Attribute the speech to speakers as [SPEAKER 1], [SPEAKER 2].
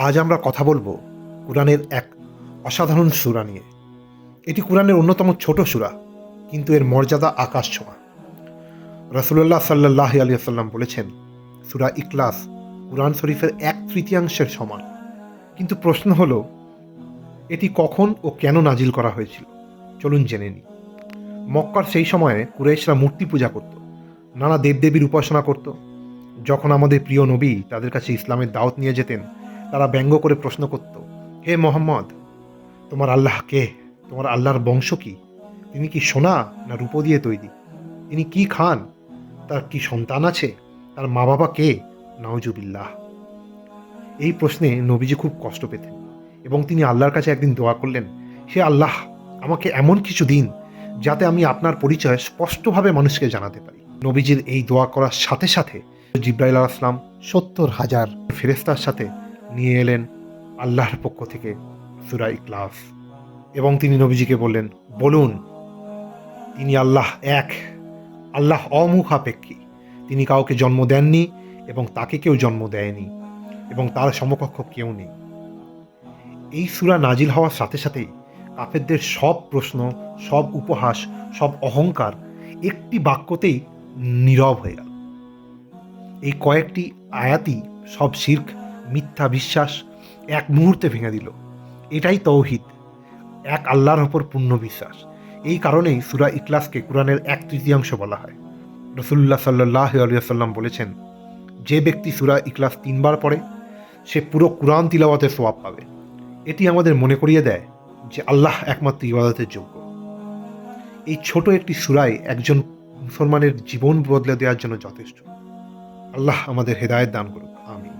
[SPEAKER 1] আজ আমরা কথা বলবো কুরআনের এক অসাধারণ সূরা নিয়ে। এটি কুরআনের অন্যতম ছোট সূরা, কিন্তু এর মর্যাদা আকাশ ছোঁয়া। রাসূলুল্লাহ সাল্লাল্লাহু আলাইহি ওয়াসাল্লাম বলেছেন, সূরা ইখলাস কুরআন শরীফের 1/3 সমান। কিন্তু প্রশ্ন হলো, এটি কখন ও কেন নাজিল করা হয়েছিল? চলুন জেনে নিই। মক্কার সেই সময়ে কুরাইশরা মূর্তি পূজা করত, নানা দেবদেবীর উপাসনা করত। যখন আমাদের প্রিয় নবী তাদের কাছে ইসলামের দাওয়াত নিয়ে যেতেন, তারা ব্যঙ্গ করে প্রশ্ন করত, হে মোহাম্মদ, তোমার আল্লাহ কে? তোমার আল্লাহর বংশ কি? তিনি কি সোনা না রূপো দিয়ে তৈরি? তিনি কি খান? তার কি সন্তান আছে? তার মা বাবা কে? নাউজুবিল্লাহ। এই প্রশ্নে নবীজি খুব কষ্ট পেতেন এবং তিনি আল্লাহর কাছে একদিন দোয়া করলেন, হে আল্লাহ, আমাকে এমন কিছু দিন যাতে আমি আপনার পরিচয় স্পষ্টভাবে মানুষকে জানাতে পারি। নবীজির এই দোয়া করার সাথে সাথে জিব্রাইল আলাইহিস সালাম 70,000 ফেরেশতার সাথে নিয়ে এলেন আল্লাহর পক্ষ থেকে সূরা ইখলাস এবং তিনি নবীজিকে বললেন, বলুন, তিনি আল্লাহ এক, আল্লাহ অমুখাপেক্ষী, তিনি কাউকে জন্ম দেননি এবং তাকে কেউ জন্ম দেয়নি এবং তার সমকক্ষ কেউ নেই। এই সূরা নাজিল হওয়ার সাথে সাথেই কাফেরদের সব প্রশ্ন, সব উপহাস, সব অহংকার একটি বাক্যতেই নীরব হয়ে গেল। এই কয়েকটি আয়াতই সব শিরক, মিথ্যা বিশ্বাস এক মুহূর্তে ভেঙে দিল। এটাই তৌহিদ, এক আল্লাহর ওপর পূর্ণ বিশ্বাস। এই কারণেই সূরা ইখলাসকে কুরআনের 1/3 বলা হয়। রাসূলুল্লাহ সাল্লাল্লাহু আলাইহি ওয়াসাল্লাম বলেছেন, যে ব্যক্তি সূরা ইখলাস 3 বার পড়ে সে পুরো কুরআন তিলাওয়াতের সওয়াব পাবে। এটি আমাদের মনে করিয়ে দেয় যে আল্লাহ একমাত্র ইবাদতের যোগ্য। এই ছোট একটি সূরাই একজন মুসলমানের জীবন বদলে দেওয়ার জন্য যথেষ্ট। আল্লাহ আমাদের হেদায়েত দান করুক। আমিন।